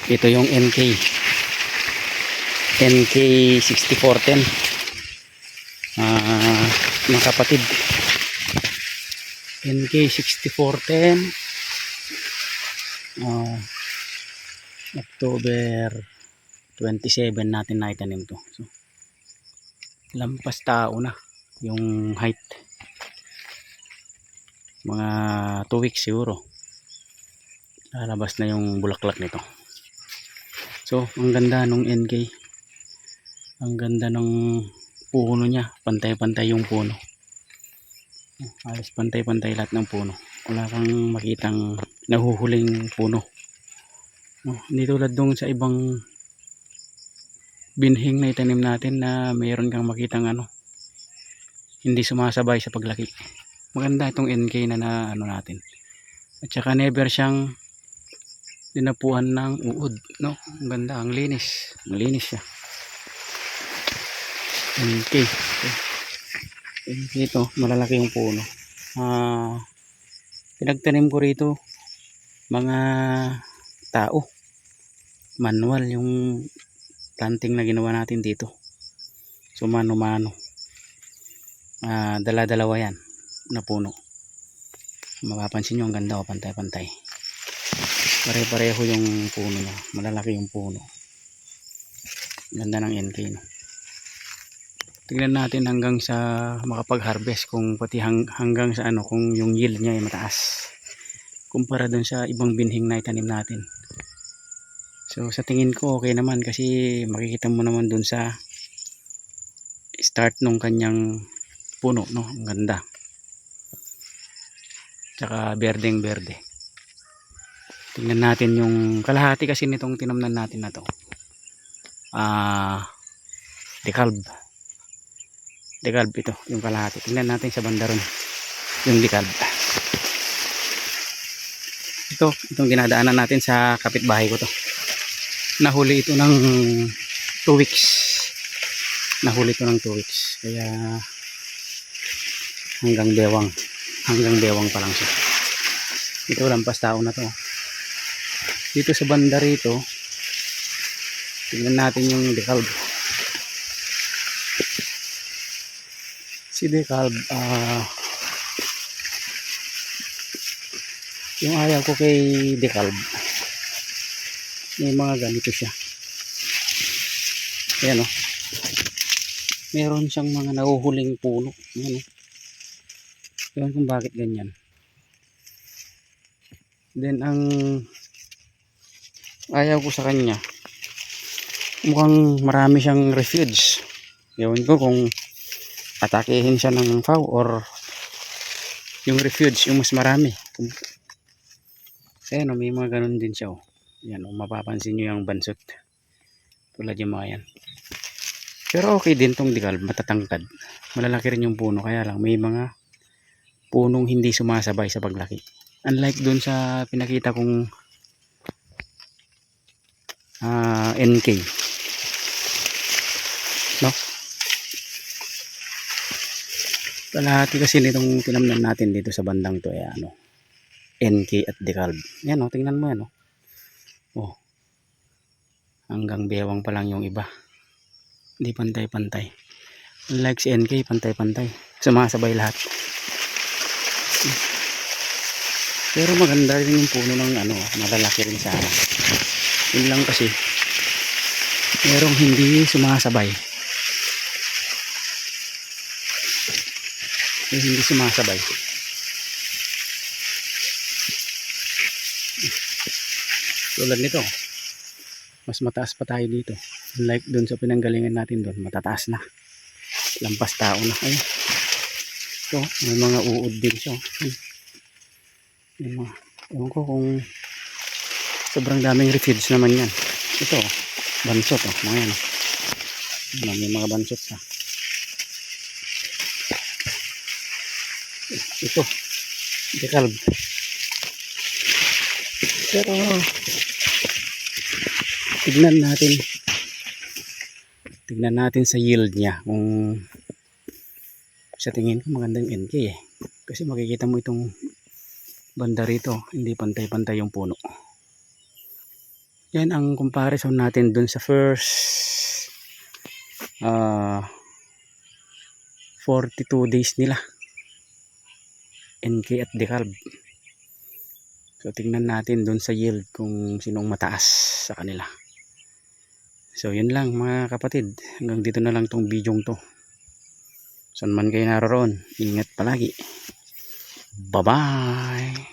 Ito yung NK 6410, mga kapatid. NK 6410, October 27 natin naitanim to. So, lampas tao na yung height, mga 2 weeks siguro lalabas na yung bulaklak nito. So ang ganda nung NK, ang ganda ng puno niya, pantay-pantay yung puno, halos pantay-pantay lahat ng puno, wala kang makitang nahuhuling puno. Hindi tulad dong sa ibang binhing na itanim natin na mayroon kang makitang hindi sumasabay sa paglaki. Maganda itong NK na ano natin, at saka never siyang dinapuan ng uod, no? Ang ganda, ang linis, malinis siya. NK ito, malalaki yung puno. Pinagtanim ko rito mga tao, manual yung planting na ginawa natin dito. So mano-mano, dala-dalawa yan na puno. Mapapansin nyo ang ganda, pantay-pantay, pare-pareho yung puno niya, malalaki yung puno. Ganda ng NK, no? Tingnan natin hanggang sa makapag-harvest, kung pati hanggang sa kung yung yield niya ay mataas kumpara dun sa ibang binhing na itanim natin. So sa tingin ko okay naman, kasi makikita mo naman dun sa start nung kanyang puno, no? Ang ganda, tsaka berdeng berde. Tingnan natin yung kalahati kasi nitong tinamnan natin na to, decalb ito yung kalahati. Tingnan natin sa banda ron yung decalb. Itong dinadaanan natin sa kapitbahay ko to, nahuli ito ng 2 weeks, kaya hanggang bewang pa lang siya. Ito lampas tao na to. Dito sa banda rito, tingnan natin yung decalb. Si decalb, yung ayaw ko kay decalb, may mga ganito siya. Ayan, meron siyang mga nahuhuling puno. Ayan, ewan kung bakit ganyan. Then ang ayaw ko sa kanya, mukhang marami siyang refuge. Ewan ko kung atakehin siya ng FAO or yung refuge yung mas marami. Ayan, may mga ganun din siya. Yan, mapapansin nyo yung bansot, tulad yung mga yan. Pero okay din tong decalb, matatangkad, malalaki rin yung puno, kaya lang may mga punong hindi sumasabay sa paglaki. Unlike dun sa pinakita kong NK, no? Kalahati kasi nitong tinamnan natin dito sa bandang to ay NK at decalb. Yan, tingnan mo yan, hanggang bewang pa lang yung iba, hindi pantay-pantay. Unlike si NK, pantay-pantay, sumasabay lahat. Pero maganda rin yung puno ng malalaki rin sana. Yun lang kasi merong hindi sumasabay. Hindi sumasabay. Tulad nito, mas mataas pa tayo dito. Unlike dun sa pinanggalingan natin, doon matataas na, lampas tao na. Ayun, ito may mga uod din siya. Ewan ko kung sobrang daming refuge naman yan. Ito bansot, mga yan, may mga bansot sa ito decalb. Pero tignan natin sa yield niya, kung sa tingin ko magandang NK kasi makikita mo itong banda rito, hindi pantay-pantay yung puno. Yan ang comparison natin dun sa first 42 days nila, NK at Decalb. So tingnan natin dun sa yield kung sinong mataas sa kanila. So yun lang mga kapatid, hanggang dito na lang tong bidyong to. Saan man kayo naroon, ingat palagi. Bye bye.